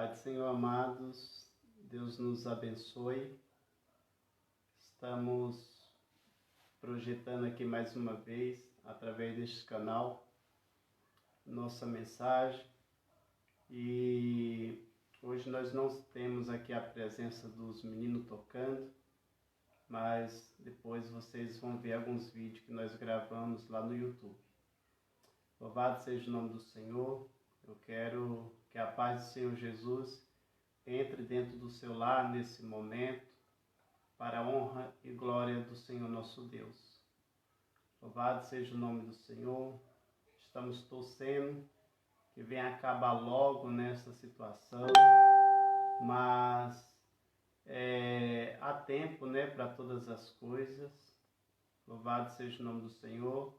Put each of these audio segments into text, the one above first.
Pai do Senhor, amados, Deus nos abençoe. Estamos projetando aqui mais uma vez, através deste canal, nossa mensagem. E hoje nós não temos aqui a presença dos meninos tocando, mas depois vocês vão ver alguns vídeos que nós gravamos lá no YouTube. Louvado seja o nome do Senhor. Eu quero que a paz do Senhor Jesus entre dentro do seu lar nesse momento, para a honra e glória do Senhor nosso Deus. Louvado seja o nome do Senhor. Estamos torcendo que venha acabar logo nessa situação, mas há tempo, para todas as coisas. Louvado seja o nome do Senhor.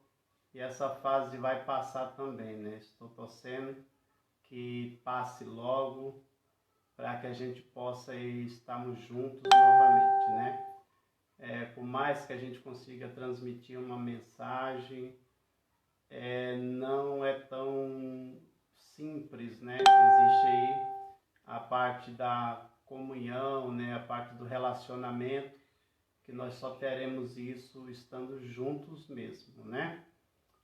E essa fase vai passar também, Estou torcendo que passe logo, para que a gente possa estarmos juntos novamente, por mais que a gente consiga transmitir uma mensagem, não é tão simples, Existe aí a parte da comunhão, a parte do relacionamento, que nós só teremos isso estando juntos mesmo,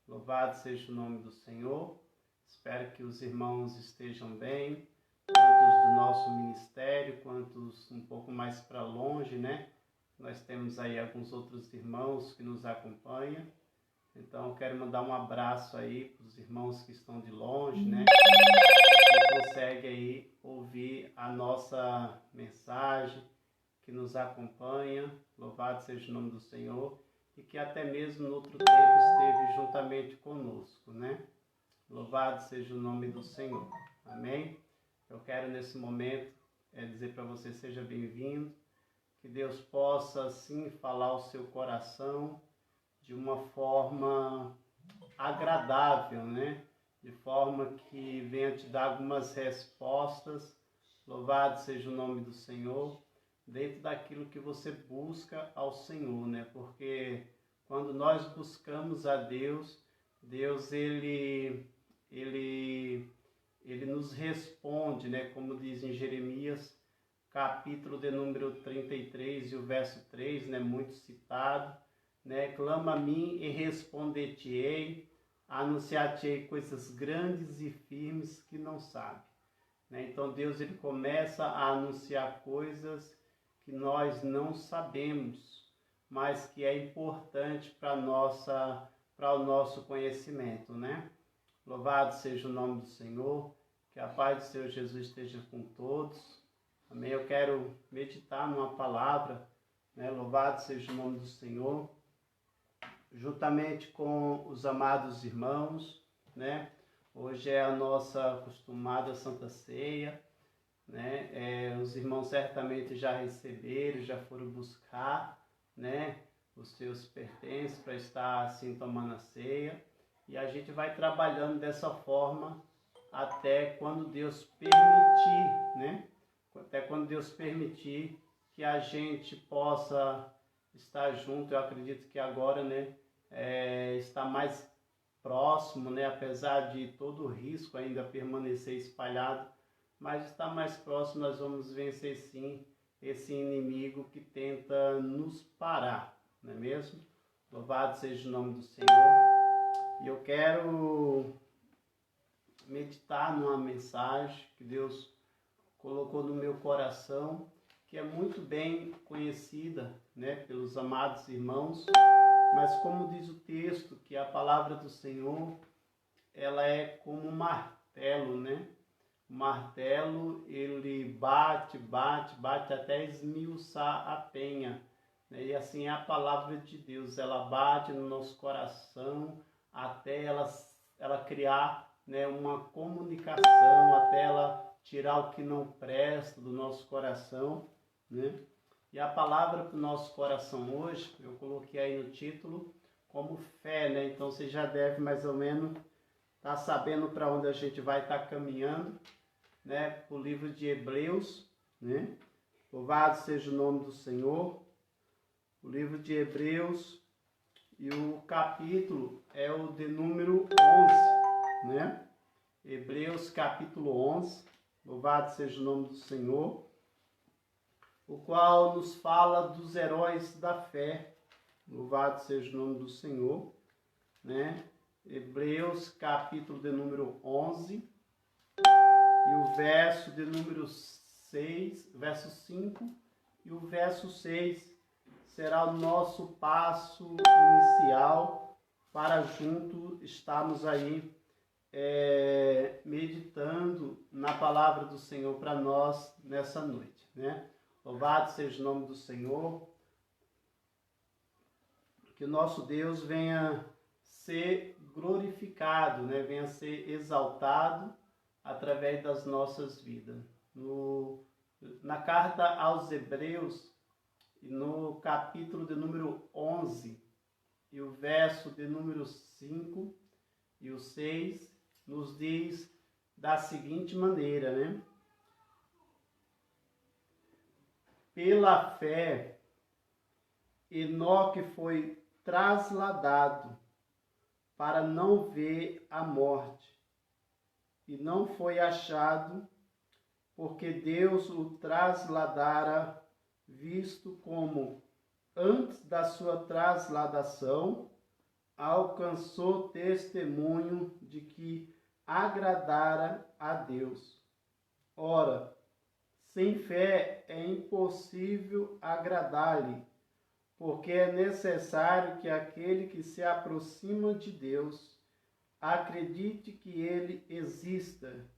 Louvado seja o nome do Senhor. Espero que os irmãos estejam bem, tanto do nosso ministério, quanto um pouco mais para longe, Nós temos aí alguns outros irmãos que nos acompanham. Então, eu quero mandar um abraço aí para os irmãos que estão de longe, que conseguem aí ouvir a nossa mensagem, que nos acompanha. Louvado seja o nome do Senhor. E que até mesmo no outro tempo esteve juntamente conosco, Louvado seja o nome do Senhor. Amém? Eu quero nesse momento dizer para você, seja bem-vindo. Que Deus possa assim falar ao seu coração de uma forma agradável, De forma que venha te dar algumas respostas. Louvado seja o nome do Senhor, dentro daquilo que você busca ao Senhor, Porque quando nós buscamos a Deus, Deus ele nos responde, como diz em Jeremias, capítulo de número 33 e o verso 3, muito citado, Clama a mim e responder-te-ei, anunciar-te-ei coisas grandes e firmes que não sabe. Então Deus ele começa a anunciar coisas que nós não sabemos, mas que é importante para o nosso conhecimento, Louvado seja o nome do Senhor, que a paz do Senhor Jesus esteja com todos. Amém. Eu quero meditar numa palavra, Louvado seja o nome do Senhor, juntamente com os amados irmãos, Hoje é a nossa acostumada Santa Ceia, Os irmãos certamente já receberam, já foram buscar, os seus pertences para estar assim tomando a ceia. E a gente vai trabalhando dessa forma até quando Deus permitir, Até quando Deus permitir que a gente possa estar junto. Eu acredito que agora, está mais próximo, apesar de todo o risco ainda permanecer espalhado, mas está mais próximo. Nós vamos vencer sim esse inimigo que tenta nos parar, não é mesmo? Louvado seja o nome do Senhor. E eu quero meditar numa mensagem que Deus colocou no meu coração, que é muito bem conhecida, pelos amados irmãos, mas como diz o texto, que a palavra do Senhor, ela é como um martelo, O martelo, ele bate até esmiuçar a penha, E assim é a palavra de Deus, ela bate no nosso coração até ela criar, uma comunicação, até ela tirar o que não presta do nosso coração, E a palavra para o nosso coração hoje, eu coloquei aí no título, como fé, Então você já deve mais ou menos estar sabendo para onde a gente vai estar caminhando, O livro de Hebreus, Louvado seja o nome do Senhor. O livro de Hebreus, e o capítulo é o de número 11, Hebreus capítulo 11. Louvado seja o nome do Senhor, o qual nos fala dos heróis da fé. Louvado seja o nome do Senhor, né? Hebreus, capítulo de número 11, e o verso de número 6, verso 5, e o verso 6 será o nosso passo inicial para junto estarmos aí meditando na palavra do Senhor para nós nessa noite, né? Louvado seja o nome do Senhor, que o nosso Deus venha ser glorificado, né? Venha ser exaltado através das nossas vidas. Na carta aos Hebreus, no capítulo de número 11, e o verso de número 5 e o 6, nos diz da seguinte maneira, né? Pela fé, Enoque foi trasladado para não ver a morte, e não foi achado, porque Deus o trasladara, visto como, antes da sua trasladação, alcançou testemunho de que agradara a Deus. Ora, sem fé é impossível agradar-lhe, porque é necessário que aquele que se aproxima de Deus acredite que ele exista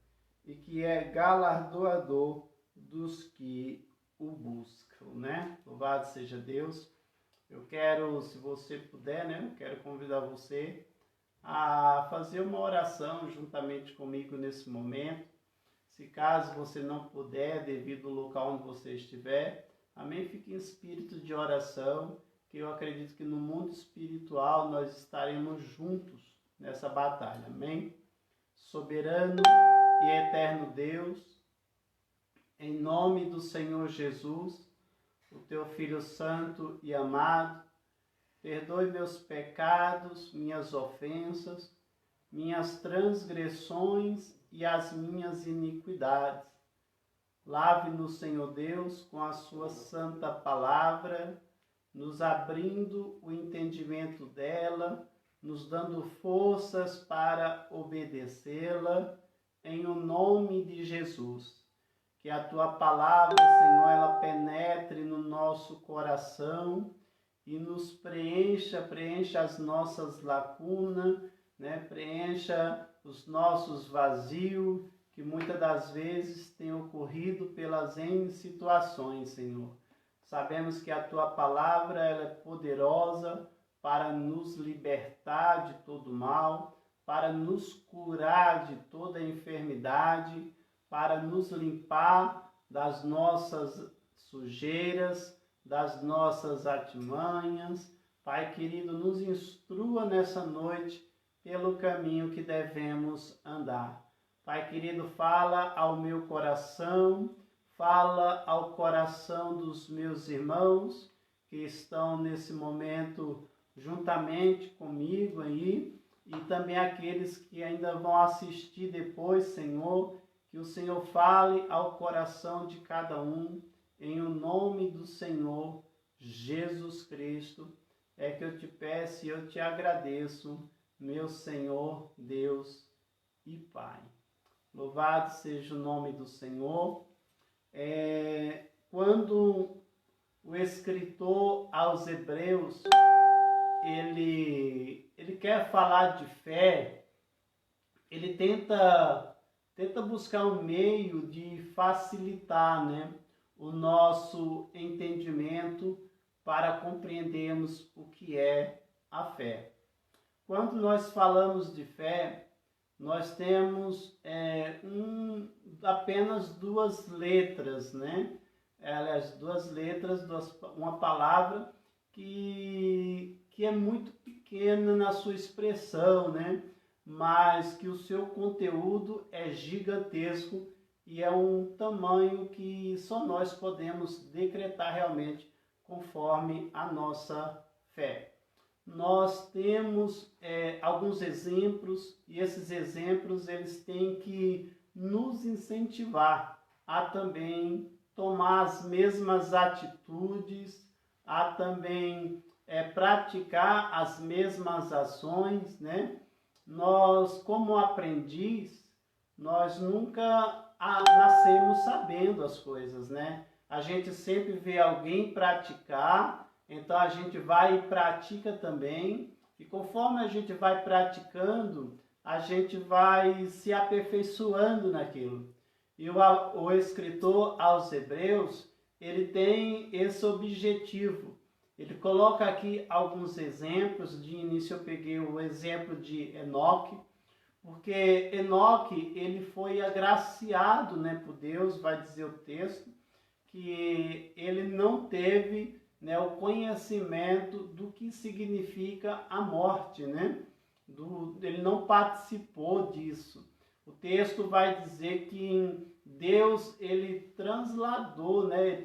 e que é galardoador dos que o buscam, né? Louvado seja Deus. Eu quero, se você puder, né? Eu quero convidar você a fazer uma oração juntamente comigo nesse momento. Se caso você não puder, devido ao local onde você estiver, amém? Fique em espírito de oração, que eu acredito que no mundo espiritual nós estaremos juntos nessa batalha, amém? Soberano e eterno Deus, em nome do Senhor Jesus, o teu Filho santo e amado, perdoe meus pecados, minhas ofensas, minhas transgressões e as minhas iniquidades. Lave-nos, Senhor Deus, com a sua santa palavra, nos abrindo o entendimento dela, nos dando forças para obedecê-la, em o nome de Jesus. Que a tua palavra, Senhor, ela penetre no nosso coração e nos preencha as nossas lacunas, né? Preencha os nossos vazios, que muitas das vezes tem ocorrido pelas N situações, Senhor. Sabemos que a tua palavra ela é poderosa para nos libertar de todo mal, para nos curar de toda enfermidade, para nos limpar das nossas sujeiras, das nossas artimanhas. Pai querido, nos instrua nessa noite pelo caminho que devemos andar. Pai querido, fala ao meu coração, fala ao coração dos meus irmãos que estão nesse momento juntamente comigo aí, e também aqueles que ainda vão assistir depois, Senhor, que o Senhor fale ao coração de cada um, em o nome do Senhor Jesus Cristo, é que eu te peço e eu te agradeço, meu Senhor, Deus e Pai. Louvado seja o nome do Senhor. Quando o escritor aos Hebreus, ele quer falar de fé, ele tenta buscar um meio de facilitar, né, o nosso entendimento para compreendermos o que é a fé. Quando nós falamos de fé, nós temos apenas duas letras, né? Duas letras, uma palavra que é muito pequena na sua expressão, né? Mas que o seu conteúdo é gigantesco e é um tamanho que só nós podemos decretar realmente conforme a nossa fé. Nós temos alguns exemplos, e esses exemplos eles têm que nos incentivar a também tomar as mesmas atitudes, a também praticar as mesmas ações, né? Nós, como aprendiz, nós nunca nascemos sabendo as coisas, né? A gente sempre vê alguém praticar, então a gente vai e pratica também, e conforme a gente vai praticando, a gente vai se aperfeiçoando naquilo. E o escritor aos Hebreus, ele tem esse objetivo. Ele coloca aqui alguns exemplos. De início eu peguei o exemplo de Enoque, porque Enoque, ele foi agraciado, né, por Deus, vai dizer o texto, que ele não teve, né, o conhecimento do que significa a morte, né? Ele não participou disso. O texto vai dizer que Deus, ele trasladou, né?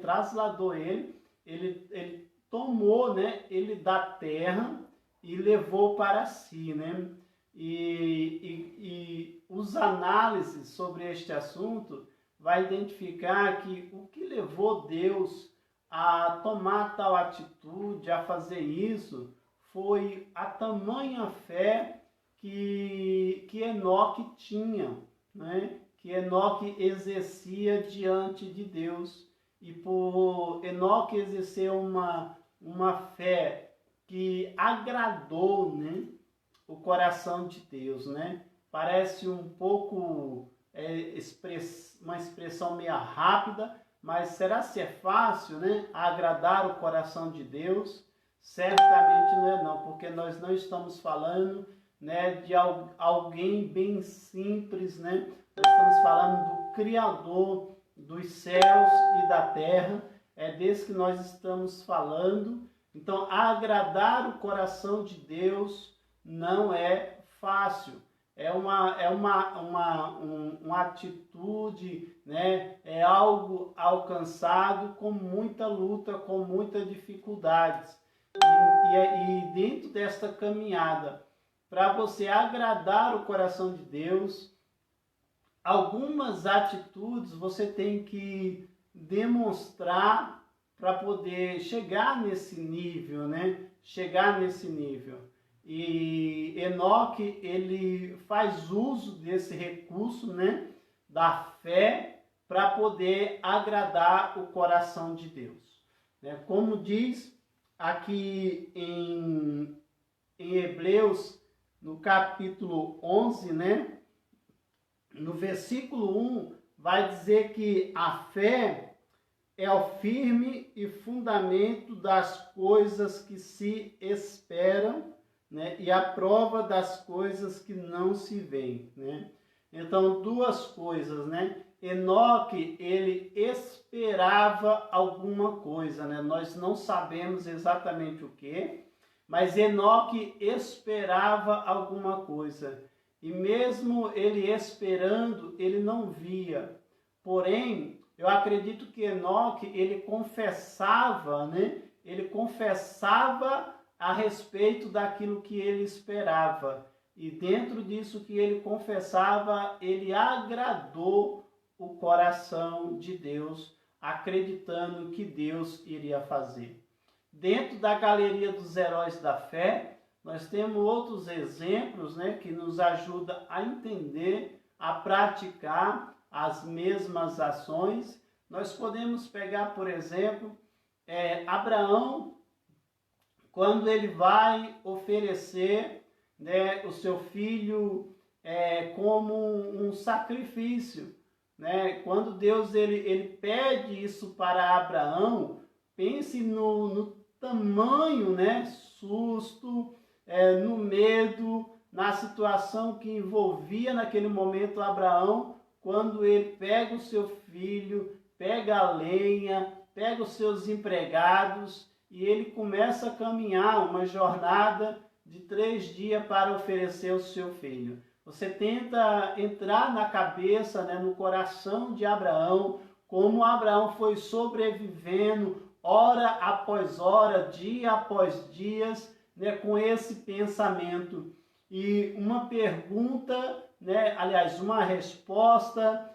Ele tomou, né, ele da terra e levou para si, né? E os análises sobre este assunto vai identificar que o que levou Deus a tomar tal atitude, a fazer isso, foi a tamanha fé que Enoque tinha, né? Que Enoque exercia diante de Deus. E por Enoque exercer uma fé que agradou, né, o coração de Deus, né? Parece um pouco uma expressão meio rápida, mas será se é fácil, né, agradar o coração de Deus? Certamente não é não, porque nós não estamos falando, né, de alguém bem simples, né? Nós estamos falando do Criador dos céus e da terra, é desse que nós estamos falando. Então, agradar o coração de Deus não é fácil. É uma atitude, né? É algo alcançado com muita luta, com muita dificuldades. E dentro desta caminhada, para você agradar o coração de Deus, algumas atitudes você tem que demonstrar para poder chegar nesse nível, né? Chegar nesse nível. E Enoque, ele faz uso desse recurso, né, da fé, para poder agradar o coração de Deus. Como diz aqui em Hebreus, no capítulo 11, né, no versículo 1, vai dizer que a fé é o firme e fundamento das coisas que se esperam, né, e a prova das coisas que não se veem, né? Então, duas coisas, né? Enoque, ele esperava alguma coisa, né? Nós não sabemos exatamente o que, mas Enoque esperava alguma coisa. E mesmo ele esperando, ele não via. Porém, eu acredito que Enoque, ele confessava, né? Ele confessava a respeito daquilo que ele esperava. E dentro disso que ele confessava, ele agradou o coração de Deus, acreditando que Deus iria fazer. Dentro da galeria dos heróis da fé, nós temos outros exemplos, né, que nos ajudam a entender, a praticar as mesmas ações. Nós podemos pegar, por exemplo, Abraão, quando ele vai oferecer, né, o seu filho como um sacrifício, né? Quando Deus ele pede isso para Abraão, pense no tamanho, né, susto, no medo, na situação que envolvia naquele momento Abraão, quando ele pega o seu filho, pega a lenha, pega os seus empregados, e ele começa a caminhar uma jornada de 3 dias para oferecer o seu filho. Você tenta entrar na cabeça, né, no coração de Abraão, como Abraão foi sobrevivendo hora após hora, dia após dias, né, com esse pensamento. E uma pergunta né? Aliás, uma resposta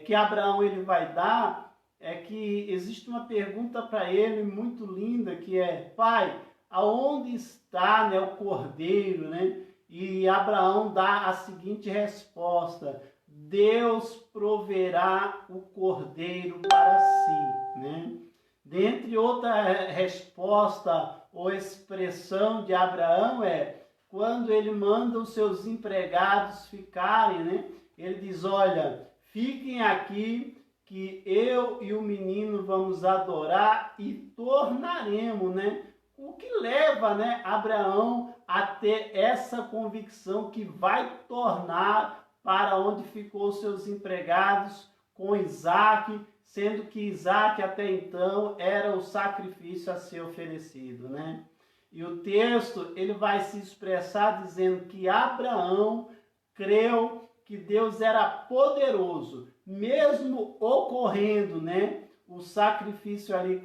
que Abraão ele vai dar é que existe uma pergunta para ele muito linda, que é: pai, aonde está, né, o cordeiro, né? E Abraão dá a seguinte resposta: Deus proverá o cordeiro para si, né? Dentre outra resposta ou expressão de Abraão quando ele manda os seus empregados ficarem, né? Ele diz: olha, fiquem aqui que eu e o menino vamos adorar e tornaremos, né? O que leva, né, Abraão a ter essa convicção que vai tornar para onde ficou os seus empregados com Isaac, sendo que Isaac até então era o sacrifício a ser oferecido, né? E o texto ele vai se expressar dizendo que Abraão creu que Deus era poderoso, mesmo ocorrendo, né, o sacrifício ali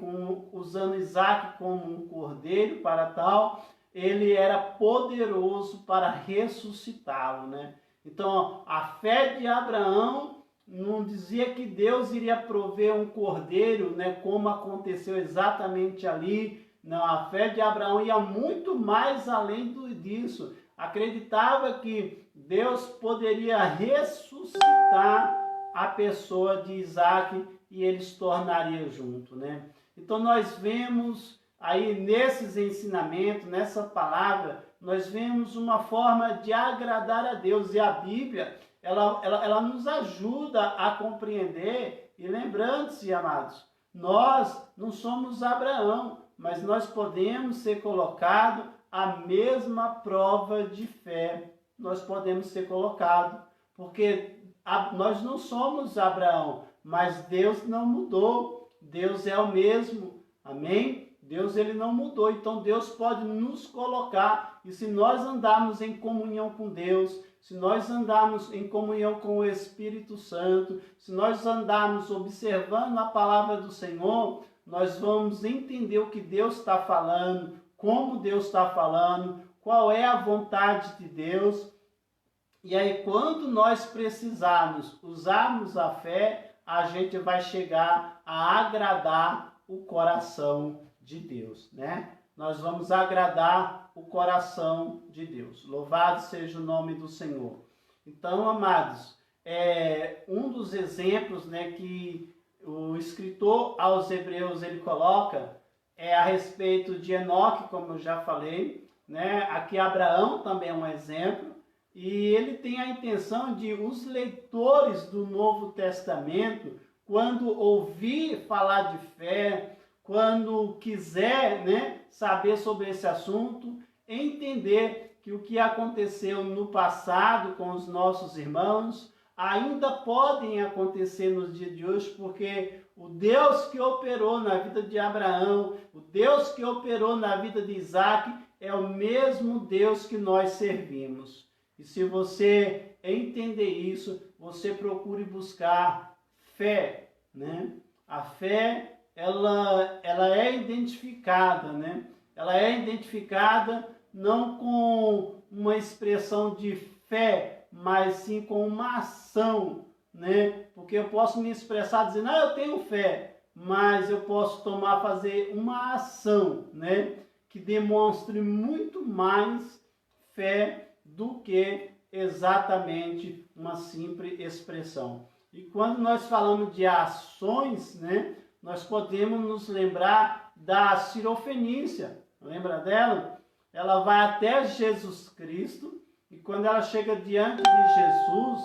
usando Isaac como um cordeiro para tal, ele era poderoso para ressuscitá-lo, né? Então, a fé de Abraão não dizia que Deus iria prover um cordeiro, né, como aconteceu exatamente ali. Não, a fé de Abraão ia muito mais além disso. Acreditava que Deus poderia ressuscitar a pessoa de Isaac e eles tornariam junto, né? Então nós vemos aí nesses ensinamentos, nessa palavra, nós vemos uma forma de agradar a Deus. E a Bíblia, ela nos ajuda a compreender. E lembrando-se, amados, nós não somos Abraão, mas nós podemos ser colocados à mesma prova de fé. Nós podemos ser colocados, porque nós não somos Abraão, mas Deus não mudou. Deus é o mesmo, amém? Deus ele não mudou, então Deus pode nos colocar. E se nós andarmos em comunhão com Deus, se nós andarmos em comunhão com o Espírito Santo, se nós andarmos observando a palavra do Senhor, nós vamos entender o que Deus está falando, como Deus está falando, qual é a vontade de Deus. E aí, quando nós precisarmos usarmos a fé, a gente vai chegar a agradar o coração de Deus, né? Nós vamos agradar o coração de Deus. Louvado seja o nome do Senhor. Então, amados, um dos exemplos, né, que o escritor aos Hebreus ele coloca é a respeito de Enoque, como eu já falei, né? Aqui Abraão também é um exemplo. E ele tem a intenção de os leitores do Novo Testamento, quando ouvir falar de fé, quando quiser, né, saber sobre esse assunto, entender que o que aconteceu no passado com os nossos irmãos ainda podem acontecer nos dias de hoje, porque o Deus que operou na vida de Abraão, o Deus que operou na vida de Isaac, é o mesmo Deus que nós servimos. E se você entender isso, você procure buscar fé, né? A fé, ela é identificada, né? Ela é identificada não com uma expressão de fé, mas sim com uma ação, né? Porque eu posso me expressar dizendo, eu tenho fé, mas eu posso fazer uma ação, né? Que demonstre muito mais fé do que exatamente uma simples expressão. E quando nós falamos de ações, né, nós podemos nos lembrar da Sirofenícia. Lembra dela? Ela vai até Jesus Cristo e quando ela chega diante de Jesus,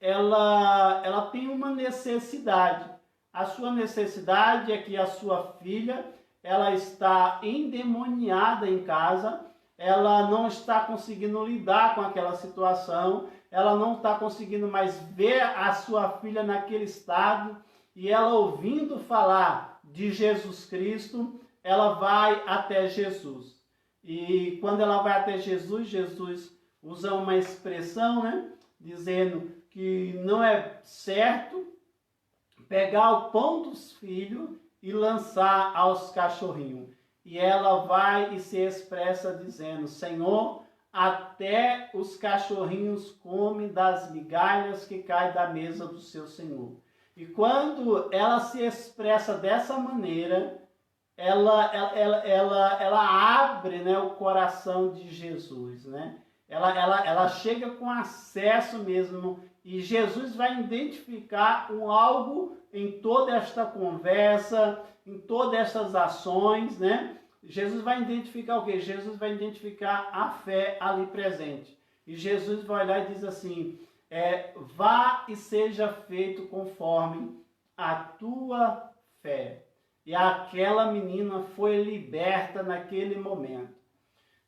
ela tem uma necessidade. A sua necessidade é que a sua filha, ela está endemoniada em casa, ela não está conseguindo lidar com aquela situação, ela não está conseguindo mais ver a sua filha naquele estado, e ela ouvindo falar de Jesus Cristo, ela vai até Jesus. E quando ela vai até Jesus, Jesus usa uma expressão, né, dizendo que não é certo pegar o pão dos filhos e lançar aos cachorrinhos. E ela vai e se expressa dizendo, Senhor, até os cachorrinhos comem das migalhas que caem da mesa do seu Senhor. E quando ela se expressa dessa maneira, ela abre, né, o coração de Jesus, né? Ela chega com acesso mesmo, e Jesus vai identificar algo em toda esta conversa, em todas estas ações, né? Jesus vai identificar o quê? Jesus vai identificar a fé ali presente. E Jesus vai olhar e diz assim, vá e seja feito conforme a tua fé. E aquela menina foi liberta naquele momento.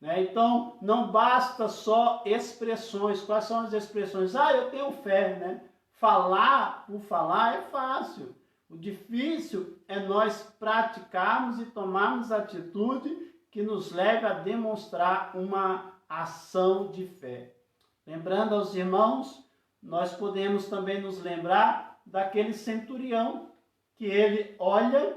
Né? Então, não basta só expressões. Quais são as expressões? Eu tenho fé, né? Falar por falar é fácil. O difícil é nós praticarmos e tomarmos atitude que nos leve a demonstrar uma ação de fé. Lembrando aos irmãos, nós podemos também nos lembrar daquele centurião que ele olha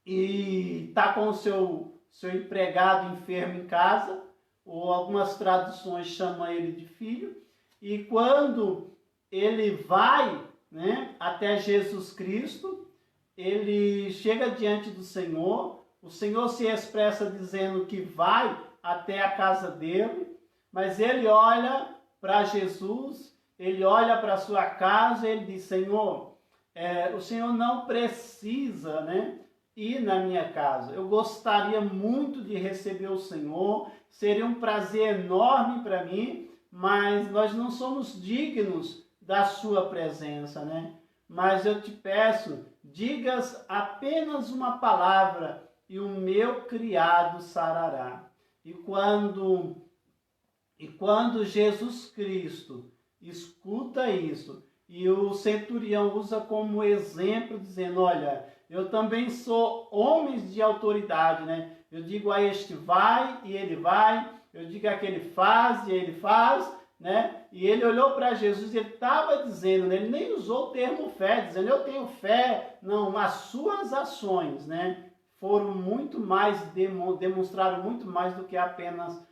e está com o seu empregado enfermo em casa, ou algumas traduções chamam ele de filho, e quando ele vai, né, até Jesus Cristo, ele chega diante do Senhor, o Senhor se expressa dizendo que vai até a casa dele, mas ele olha para Jesus, ele olha para a sua casa, ele diz, Senhor, o Senhor não precisa, né, ir na minha casa. Eu gostaria muito de receber o Senhor, seria um prazer enorme para mim, mas nós não somos dignos da sua presença, né? Mas eu te peço, digas apenas uma palavra e o meu criado sarará. E quando Jesus Cristo escuta isso, e o centurião usa como exemplo, dizendo, olha, eu também sou homens de autoridade, né? Eu digo a este vai e ele vai, eu digo àquele faz e ele faz, né? E ele olhou para Jesus e ele estava dizendo, né? Ele nem usou o termo fé, dizendo eu tenho fé, não, as suas ações, né? Foram muito mais, demonstraram muito mais do que apenas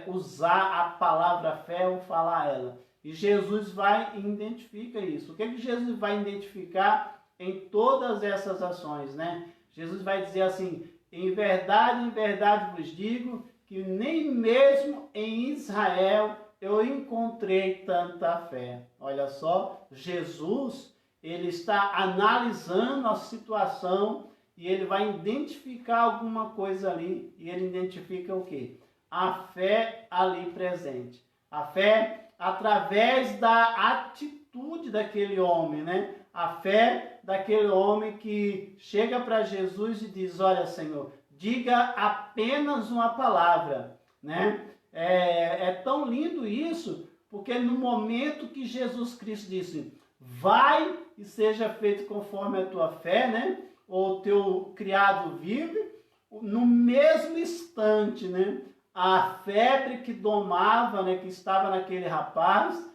usar a palavra fé ou falar ela. E Jesus vai e identifica isso. O que Jesus vai identificar em todas essas ações, né? Jesus vai dizer assim, em verdade vos digo, que nem mesmo em Israel eu encontrei tanta fé. Olha só, Jesus, ele está analisando a situação e ele vai identificar alguma coisa ali, e ele identifica o quê? A fé ali presente. A fé através da atitude daquele homem, né? A fé daquele homem que chega para Jesus e diz, olha, Senhor, diga apenas uma palavra, né? É tão lindo isso, porque no momento que Jesus Cristo disse, vai e seja feito conforme a tua fé, né? Ou teu criado vive, no mesmo instante, né? A febre que domava, né, que estava naquele rapaz,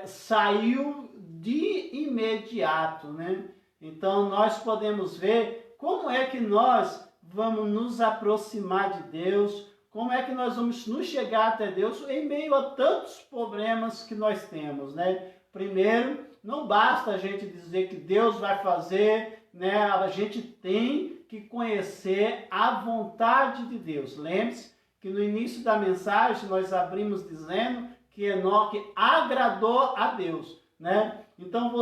saiu de imediato, né? Então nós podemos ver como é que nós vamos nos aproximar de Deus, como é que nós vamos nos chegar até Deus em meio a tantos problemas que nós temos, né? Primeiro, não basta a gente dizer que Deus vai fazer, né? A gente tem que conhecer a vontade de Deus. Lembre-se que no início da mensagem nós abrimos dizendo que Enoque agradou a Deus, né? Então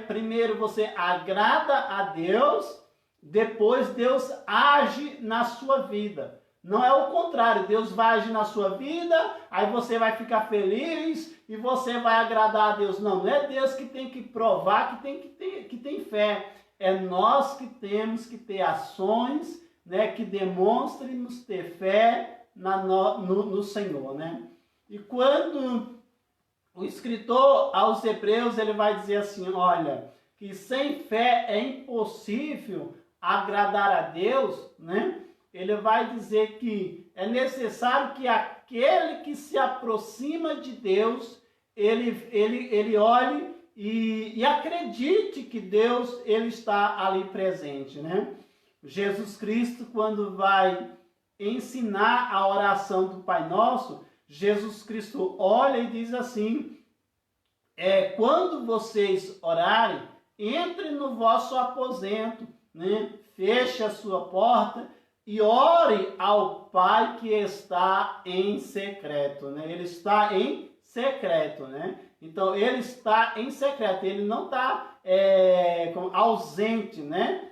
primeiro você agrada a Deus, depois Deus age na sua vida. Não é o contrário, Deus vai agir na sua vida, aí você vai ficar feliz e você vai agradar a Deus. Não é Deus que tem que provar que tem fé. É nós que temos que ter ações, né, que demonstremos ter fé no Senhor, né? E quando o escritor aos Hebreus, ele vai dizer assim, olha, que sem fé é impossível agradar a Deus, né? Ele vai dizer que é necessário que aquele que se aproxima de Deus, ele olhe e acredite que Deus ele está ali presente, né? Jesus Cristo, quando vai ensinar a oração do Pai Nosso, Jesus Cristo olha e diz assim, quando vocês orarem, entre no vosso aposento, né? Feche a sua porta e ore ao Pai que está em secreto, né? Ele está em secreto, né? Então, ele está em secreto, ele não está ausente, né?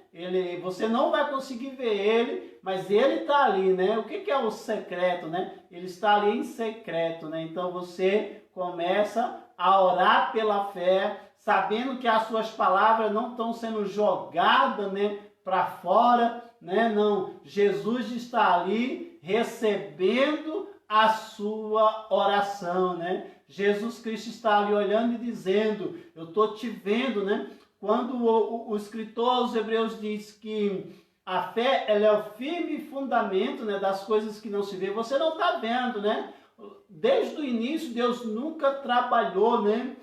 Você não vai conseguir ver ele, mas ele está ali, né? O que é o secreto, né? Ele está ali em secreto, né? Então, você começa a orar pela fé, sabendo que as suas palavras não estão sendo jogadas, né, para fora, né? Não, Jesus está ali recebendo a sua oração, né? Jesus Cristo está ali olhando e dizendo, eu estou te vendo, né? Quando o escritor aos Hebreus diz que a fé ela é o firme fundamento, né, das coisas que não se vê, você não está vendo, né? Desde o início, Deus nunca trabalhou, né,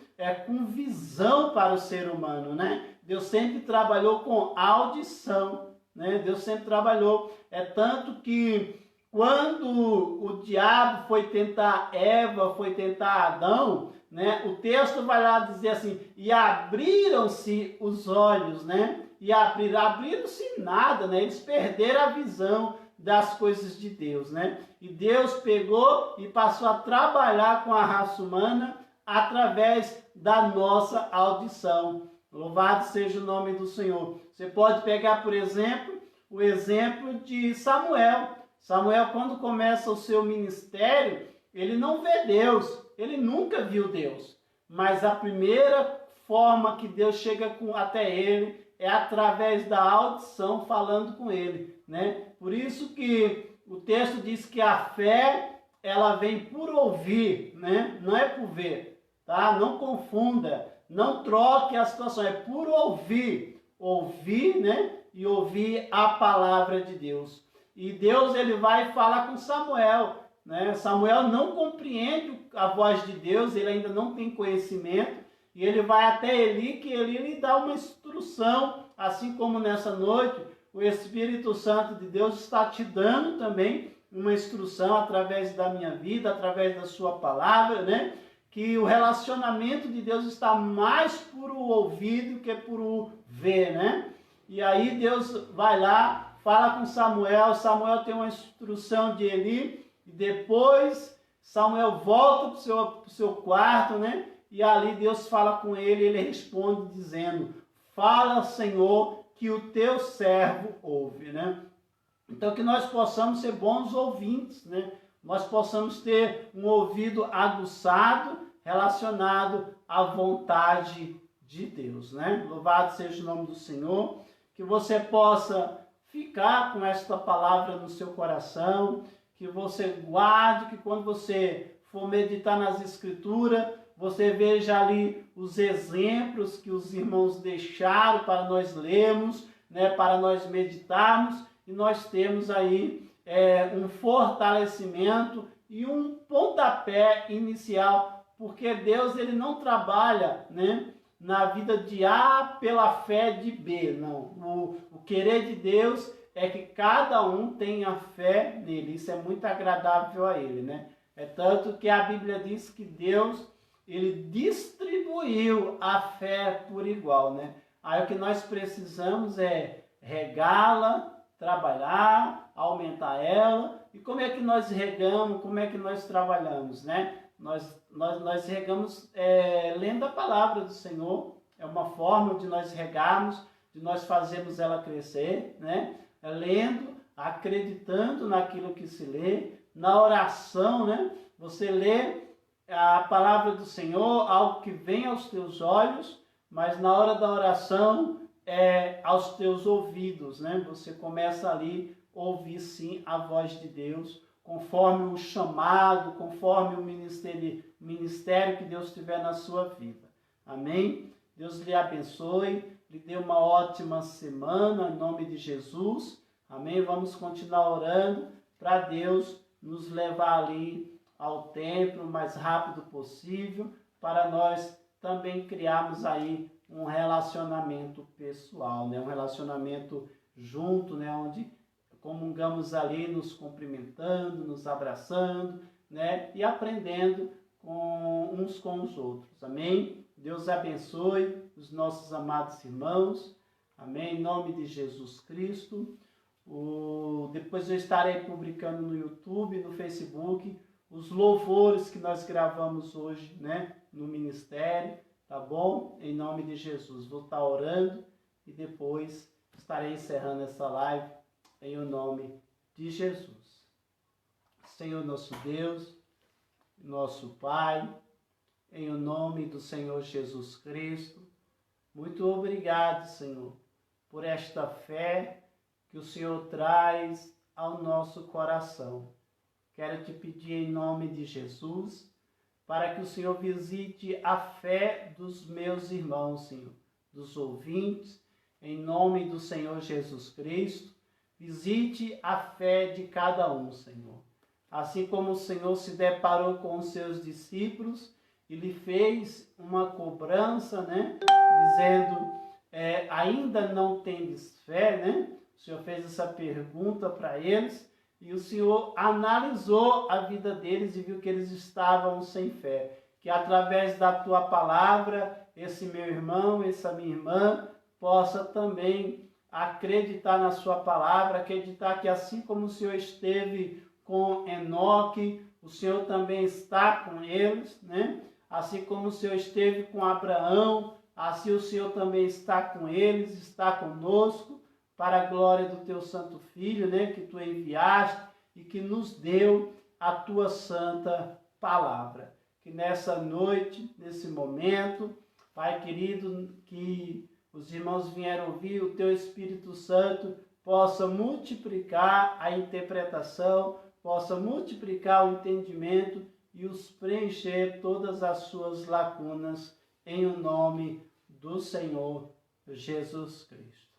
com visão para o ser humano, né? Deus sempre trabalhou com audição, né? Deus sempre trabalhou. Tanto que quando o diabo foi tentar Eva, foi tentar Adão, né? O texto vai lá dizer assim, e abriram-se os olhos, né? E abriram-se nada, né? Eles perderam a visão das coisas de Deus, né? E Deus pegou e passou a trabalhar com a raça humana através da nossa audição. Louvado seja o nome do Senhor. Você pode pegar, por exemplo, o exemplo de Samuel. Samuel, quando começa o seu ministério, ele não vê Deus, ele nunca viu Deus. Mas a primeira forma que Deus chega até ele é através da audição, falando com ele, né? Por isso que o texto diz que a fé, ela vem por ouvir, né? Não é por ver, tá? Não confunda, não troque a situação, é por ouvir. Ouvir, né? E ouvir a palavra de Deus. E Deus, ele vai falar com Samuel, né? Samuel não compreende a voz de Deus, ele ainda não tem conhecimento, e ele vai até Eli, que Eli lhe dá uma instrução, assim como nessa noite, o Espírito Santo de Deus está te dando também uma instrução através da minha vida, através da sua palavra, né? Que o relacionamento de Deus está mais por o ouvir do que por o ver, né? E aí Deus vai lá, fala com Samuel, Samuel tem uma instrução de Eli, e depois Samuel volta para o seu quarto, né? E ali Deus fala com ele, ele responde dizendo, fala, Senhor, que o teu servo ouve, né? Então que nós possamos ser bons ouvintes, né? Nós possamos ter um ouvido aguçado, relacionado à vontade de Deus, né? Louvado seja o nome do Senhor, que você possa ficar com esta palavra no seu coração, que você guarde, que quando você for meditar nas Escrituras, você veja ali os exemplos que os irmãos deixaram para nós lermos, né, para nós meditarmos, e nós temos aí um fortalecimento e um pontapé inicial, porque Deus ele não trabalha, né, na vida de A pela fé de B, não. O querer de Deus é que cada um tenha fé nele, isso é muito agradável a ele, né? É tanto que a Bíblia diz que Deus, ele distribuiu a fé por igual, né? Aí o que nós precisamos é regá-la, trabalhar, aumentar ela. E como é que nós regamos, como é que nós trabalhamos, né? Nós regamos lendo a palavra do Senhor, é uma forma de nós regarmos, de nós fazermos ela crescer, né? Lendo, acreditando naquilo que se lê, na oração, né? Você lê a palavra do Senhor, algo que vem aos teus olhos, mas na hora da oração aos teus ouvidos, né? Você começa ali a ouvir sim a voz de Deus, conforme o chamado, conforme o ministério que Deus tiver na sua vida. Amém? Deus lhe abençoe, lhe dê uma ótima semana, em nome de Jesus. Amém? Vamos continuar orando para Deus nos levar ali ao templo o mais rápido possível, para nós também criarmos aí um relacionamento pessoal, né? Um relacionamento junto, né? Onde comungamos ali nos cumprimentando, nos abraçando, né? E aprendendo uns com os outros. Amém? Deus abençoe os nossos amados irmãos. Amém? Em nome de Jesus Cristo. Depois eu estarei publicando no YouTube, no Facebook, os louvores que nós gravamos hoje, né? No ministério, tá bom? Em nome de Jesus. Vou estar orando e depois estarei encerrando essa live em o nome de Jesus. Senhor nosso Deus, nosso Pai, em o nome do Senhor Jesus Cristo, muito obrigado, Senhor, por esta fé que o Senhor traz ao nosso coração. Quero te pedir em nome de Jesus, para que o Senhor visite a fé dos meus irmãos, Senhor, dos ouvintes, em nome do Senhor Jesus Cristo, visite a fé de cada um, Senhor. Assim como o Senhor se deparou com os seus discípulos e lhe fez uma cobrança, né? Dizendo, ainda não tendes fé, né? O Senhor fez essa pergunta para eles e o Senhor analisou a vida deles e viu que eles estavam sem fé. Que através da tua palavra, esse meu irmão, essa minha irmã, possa também acreditar na sua palavra, acreditar que assim como o Senhor esteve com Enoque, o Senhor também está com eles, né? Assim como o Senhor esteve com Abraão, assim o Senhor também está com eles, está conosco, para a glória do teu santo Filho, né? Que tu enviaste e que nos deu a tua santa palavra. Que nessa noite, nesse momento, Pai querido, que os irmãos vieram ouvir, o teu Espírito Santo possa multiplicar a interpretação, possa multiplicar o entendimento e os preencher todas as suas lacunas em o nome do Senhor Jesus Cristo.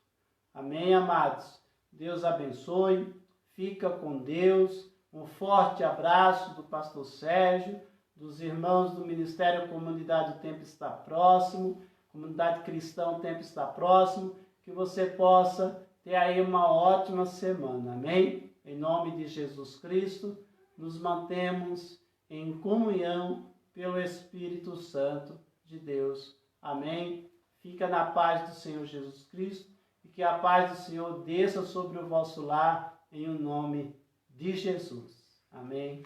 Amém, amados? Deus abençoe, fica com Deus. Um forte abraço do pastor Sérgio, dos irmãos do Ministério Comunidade O Tempo Está Próximo, Comunidade Cristã O Tempo Está Próximo, que você possa ter aí uma ótima semana, amém? Em nome de Jesus Cristo, nos mantemos em comunhão pelo Espírito Santo de Deus. Amém? Fica na paz do Senhor Jesus Cristo e que a paz do Senhor desça sobre o vosso lar em o nome de Jesus. Amém?